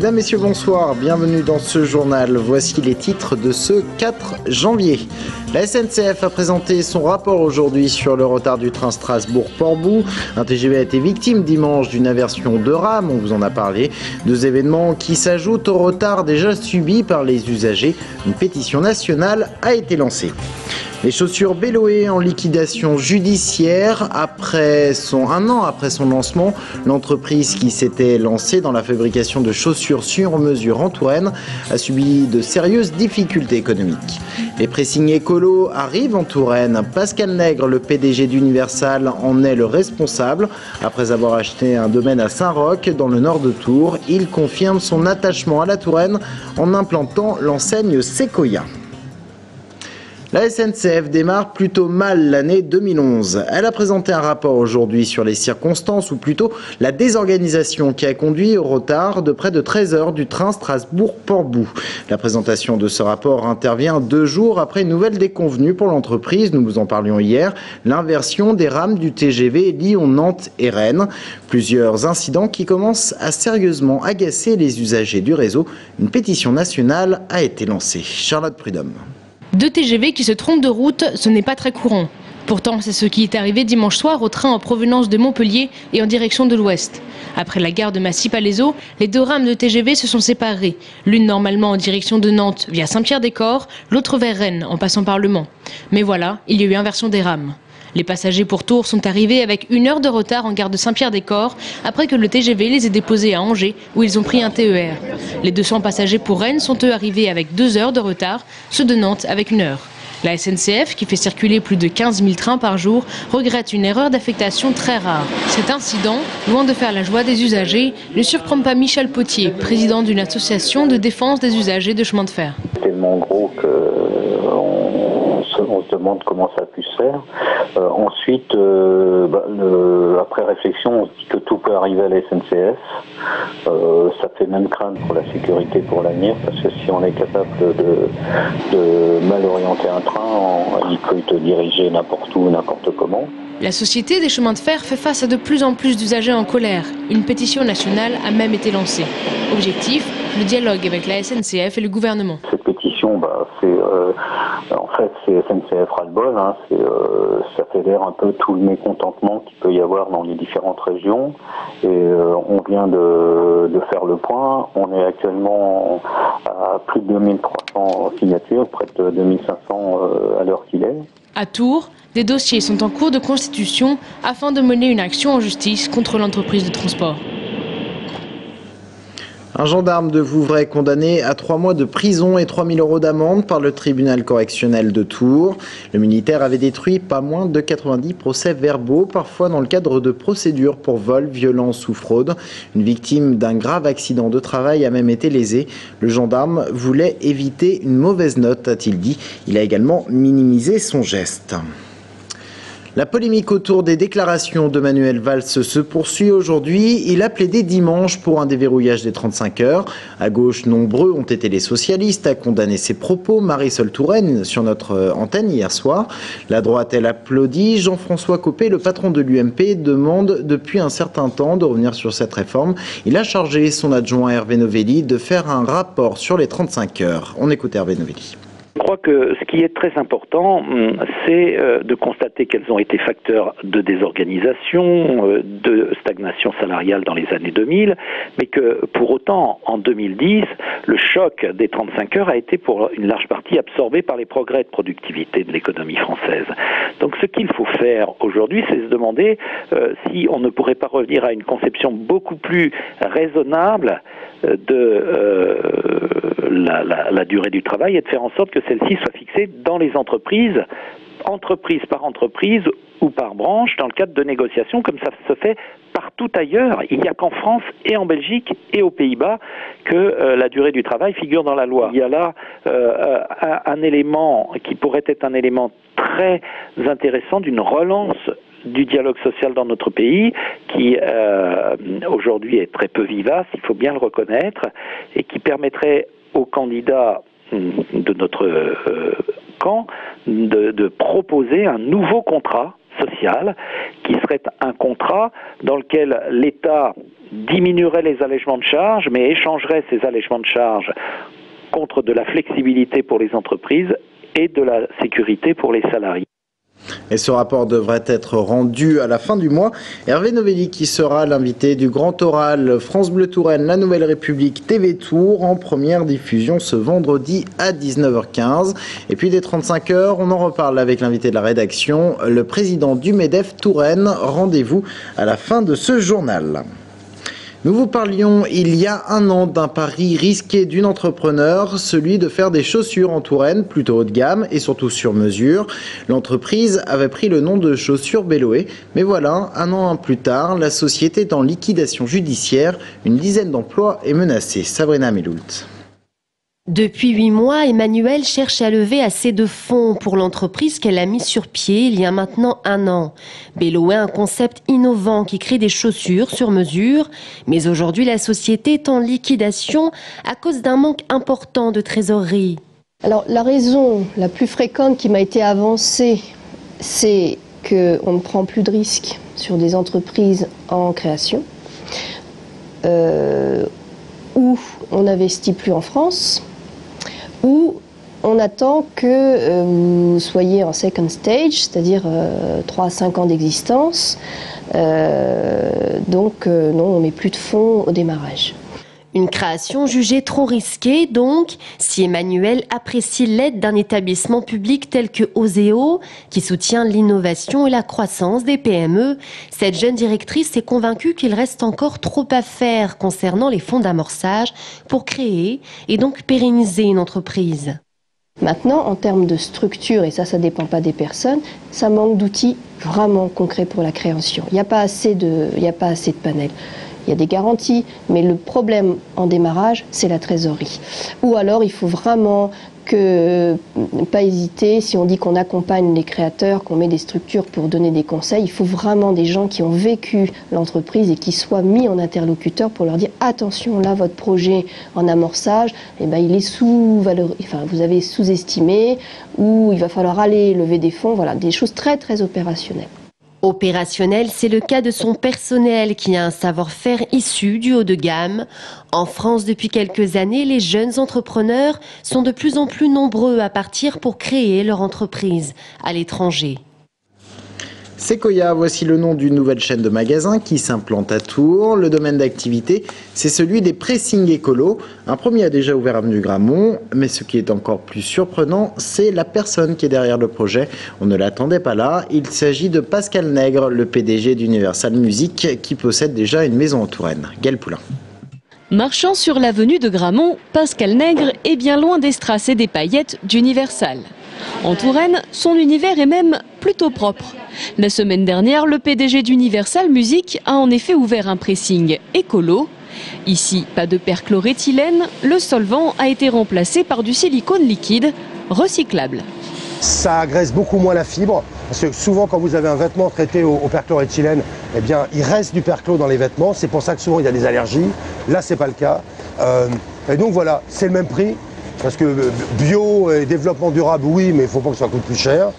Mesdames, Messieurs, bonsoir, bienvenue dans ce journal. Voici les titres de ce 4 janvier. La SNCF a présenté son rapport aujourd'hui sur le retard du train Strasbourg-Portbou. Un TGV a été victime dimanche d'une aversion de rame, on vous en a parlé. Deux événements qui s'ajoutent au retard déjà subi par les usagers. Une pétition nationale a été lancée. Les chaussures Béloé en liquidation judiciaire. Un an après son lancement, l'entreprise qui s'était lancée dans la fabrication de chaussures sur mesure en Touraine a subi de sérieuses difficultés économiques. Les pressings écolos arrivent en Touraine. Pascal Nègre, le PDG d'Universal, en est le responsable. Après avoir acheté un domaine à Saint-Roch, dans le nord de Tours, il confirme son attachement à la Touraine en implantant l'enseigne Sequoia. La SNCF démarre plutôt mal l'année 2011. Elle a présenté un rapport aujourd'hui sur les circonstances, ou plutôt la désorganisation qui a conduit au retard de près de 13 heures du train Strasbourg-Portbou. La présentation de ce rapport intervient 2 jours après une nouvelle déconvenue pour l'entreprise. Nous vous en parlions hier, l'inversion des rames du TGV Lyon-Nantes et Rennes. Plusieurs incidents qui commencent à sérieusement agacer les usagers du réseau. Une pétition nationale a été lancée. Charlotte Prudhomme. 2 TGV qui se trompent de route, ce n'est pas très courant. Pourtant, c'est ce qui est arrivé dimanche soir au train en provenance de Montpellier et en direction de l'ouest. Après la gare de Massy-Palaiseau, les 2 rames de TGV se sont séparées. L'une normalement en direction de Nantes via Saint-Pierre-des-Corps, l'autre vers Rennes en passant par Le Mans. Mais voilà, il y a eu inversion des rames. Les passagers pour Tours sont arrivés avec 1 heure de retard en gare de Saint-Pierre-des-Corps après que le TGV les ait déposés à Angers où ils ont pris un TER. Les 200 passagers pour Rennes sont eux arrivés avec 2 heures de retard, ceux de Nantes avec 1 heure. La SNCF, qui fait circuler plus de 15 000 trains par jour, regrette une erreur d'affectation très rare. Cet incident, loin de faire la joie des usagers, ne surprend pas Michel Potier, président d'une association de défense des usagers de chemin de fer. C'est tellement gros qu'on se demande comment ça a pu se faire. Ensuite, après réflexion, on se dit que tout peut arriver à la SNCF. Ça fait même craindre pour la sécurité pour l'avenir, parce que si on est capable de mal orienter un train, il peut te diriger n'importe où, n'importe comment. La Société des chemins de fer fait face à de plus en plus d'usagers en colère. Une pétition nationale a même été lancée. Objectif, le dialogue avec la SNCF et le gouvernement. Cette pétition, c'est SNCF ras-le-bol, ça fédère un peu tout le mécontentement qu'il peut y avoir dans les différentes régions. Et on vient de faire le point. On est actuellement à plus de 2300 signatures, près de 2500 à l'heure qu'il est. À Tours, des dossiers sont en cours de constitution afin de mener une action en justice contre l'entreprise de transport. Un gendarme de Vouvray condamné à 3 mois de prison et 3 000 € d'amende par le tribunal correctionnel de Tours. Le militaire avait détruit pas moins de 90 procès-verbaux, parfois dans le cadre de procédures pour vol, violence ou fraude. Une victime d'un grave accident de travail a même été lésée. Le gendarme voulait éviter une mauvaise note, a-t-il dit. Il a également minimisé son geste. La polémique autour des déclarations de Manuel Valls se poursuit aujourd'hui. Il a plaidé dimanche pour un déverrouillage des 35 heures. À gauche, nombreux ont été les socialistes à condamner ses propos. Marisol Touraine sur notre antenne hier soir. La droite, elle applaudit. Jean-François Copé, le patron de l'UMP, demande depuis un certain temps de revenir sur cette réforme. Il a chargé son adjoint Hervé Novelli de faire un rapport sur les 35 heures. On écoute Hervé Novelli. Je crois que ce qui est très important, c'est de constater qu'elles ont été facteurs de désorganisation, de stagnation salariale dans les années 2000, mais que pour autant, en 2010, le choc des 35 heures a été pour une large partie absorbé par les progrès de productivité de l'économie française. Donc ce qu'il faut faire aujourd'hui, c'est se demander si on ne pourrait pas revenir à une conception beaucoup plus raisonnable de la durée du travail et de faire en sorte que celle-ci soit fixée dans les entreprise par entreprise ou par branche, dans le cadre de négociations, comme ça se fait partout ailleurs. Il n'y a qu'en France et en Belgique et aux Pays-Bas que la durée du travail figure dans la loi. Il y a là un élément qui pourrait être un élément très intéressant d'une relance du dialogue social dans notre pays, qui aujourd'hui est très peu vivace, il faut bien le reconnaître, et qui permettrait aux candidats de notre camp de proposer un nouveau contrat social qui serait un contrat dans lequel l'État diminuerait les allègements de charges, mais échangerait ces allègements de charges contre de la flexibilité pour les entreprises et de la sécurité pour les salariés. Et ce rapport devrait être rendu à la fin du mois. Hervé Novelli qui sera l'invité du Grand Oral France Bleu Touraine, La Nouvelle République TV Tour en première diffusion ce vendredi à 19h15. Et puis dès 35h, on en reparle avec l'invité de la rédaction, le président du MEDEF Touraine. Rendez-vous à la fin de ce journal. Nous vous parlions il y a un an d'un pari risqué d'une entrepreneur, celui de faire des chaussures en Touraine, plutôt haut de gamme et surtout sur mesure. L'entreprise avait pris le nom de Chaussures Belloé, mais voilà, un an plus tard, la société est en liquidation judiciaire. Une dizaine d'emplois est menacée. Sabrina Meloult. Depuis 8 mois, Emmanuelle cherche à lever assez de fonds pour l'entreprise qu'elle a mise sur pied il y a maintenant un an. Belloé, un concept innovant qui crée des chaussures sur mesure. Mais aujourd'hui, la société est en liquidation à cause d'un manque important de trésorerie. Alors, la raison la plus fréquente qui m'a été avancée, c'est qu'on ne prend plus de risques sur des entreprises en création, où on n'investit plus en France, où on attend que vous soyez en second stage, c'est-à-dire 3 à 5 ans d'existence. Donc non, on ne met plus de fonds au démarrage. Une création jugée trop risquée, donc, si Emmanuelle apprécie l'aide d'un établissement public tel que Oseo, qui soutient l'innovation et la croissance des PME, cette jeune directrice est convaincue qu'il reste encore trop à faire concernant les fonds d'amorçage pour créer et donc pérenniser une entreprise. Maintenant, en termes de structure, et ça ne dépend pas des personnes, ça manque d'outils vraiment concrets pour la création. Il n'y a pas assez de panels. Il y a des garanties, mais le problème en démarrage, c'est la trésorerie. Ou alors, il faut vraiment pas hésiter, si on dit qu'on accompagne les créateurs, qu'on met des structures pour donner des conseils, il faut vraiment des gens qui ont vécu l'entreprise et qui soient mis en interlocuteur pour leur dire attention, là, votre projet en amorçage, il est vous avez sous-estimé, ou il va falloir aller lever des fonds, voilà, des choses très, très opérationnelles. Opérationnel, c'est le cas de son personnel qui a un savoir-faire issu du haut de gamme. En France, depuis quelques années, les jeunes entrepreneurs sont de plus en plus nombreux à partir pour créer leur entreprise à l'étranger. Sequoia, voici le nom d'une nouvelle chaîne de magasins qui s'implante à Tours. Le domaine d'activité, c'est celui des pressings écolos. Un premier a déjà ouvert avenue Gramont, mais ce qui est encore plus surprenant, c'est la personne qui est derrière le projet. On ne l'attendait pas là. Il s'agit de Pascal Nègre, le PDG d'Universal Music, qui possède déjà une maison en Touraine. Gaël Poulain. Marchant sur l'avenue de Gramont, Pascal Nègre est bien loin des strass et des paillettes d'Universal. En Touraine, son univers est même plutôt propre. La semaine dernière, le PDG d'Universal Music a en effet ouvert un pressing écolo. Ici, pas de perchloréthylène, le solvant a été remplacé par du silicone liquide recyclable. Ça agresse beaucoup moins la fibre, parce que souvent quand vous avez un vêtement traité au perchloréthylène, eh bien il reste du perchlo dans les vêtements, c'est pour ça que souvent il y a des allergies. Là c'est pas le cas. Et donc voilà, c'est le même prix, parce que bio et développement durable, oui, mais il ne faut pas que ça coûte plus cher.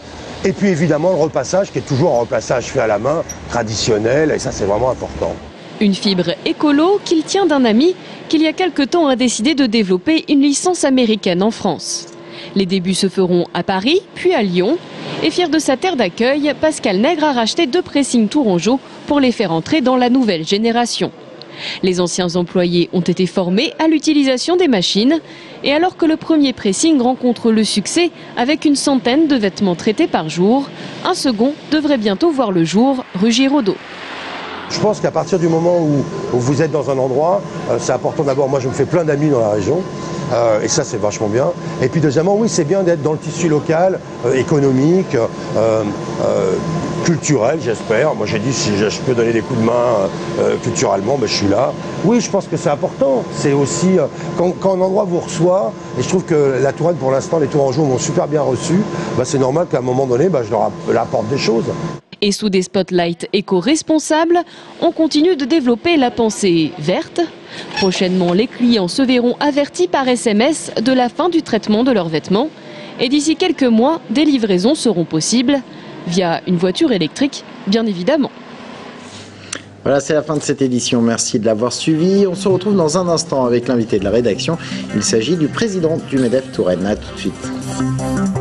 Et puis évidemment le repassage, qui est toujours un repassage fait à la main, traditionnel, et ça c'est vraiment important. Une fibre écolo qu'il tient d'un ami qu'il y a quelque temps a décidé de développer une licence américaine en France. Les débuts se feront à Paris, puis à Lyon. Et fier de sa terre d'accueil, Pascal Nègre a racheté 2 pressings tourangeaux pour les faire entrer dans la nouvelle génération. Les anciens employés ont été formés à l'utilisation des machines. Et alors que le premier pressing rencontre le succès avec une centaine de vêtements traités par jour, un second devrait bientôt voir le jour rue Giraudot. Je pense qu'à partir du moment où vous êtes dans un endroit, c'est important d'abord, moi je me fais plein d'amis dans la région, et ça c'est vachement bien. Et puis deuxièmement, oui c'est bien d'être dans le tissu local, économique, culturel j'espère. Moi j'ai dit si je peux donner des coups de main culturellement, je suis là. Oui je pense que c'est important, c'est aussi quand un endroit vous reçoit, et je trouve que la Touraine pour l'instant, les Tourangeaux m'ont super bien reçu, c'est normal qu'à un moment donné je leur apporte des choses. Et sous des spotlights éco-responsables, on continue de développer la pensée verte. Prochainement, les clients se verront avertis par SMS de la fin du traitement de leurs vêtements. Et d'ici quelques mois, des livraisons seront possibles via une voiture électrique, bien évidemment. Voilà, c'est la fin de cette édition. Merci de l'avoir suivi. On se retrouve dans un instant avec l'invité de la rédaction. Il s'agit du président du MEDEF Touraine. À tout de suite.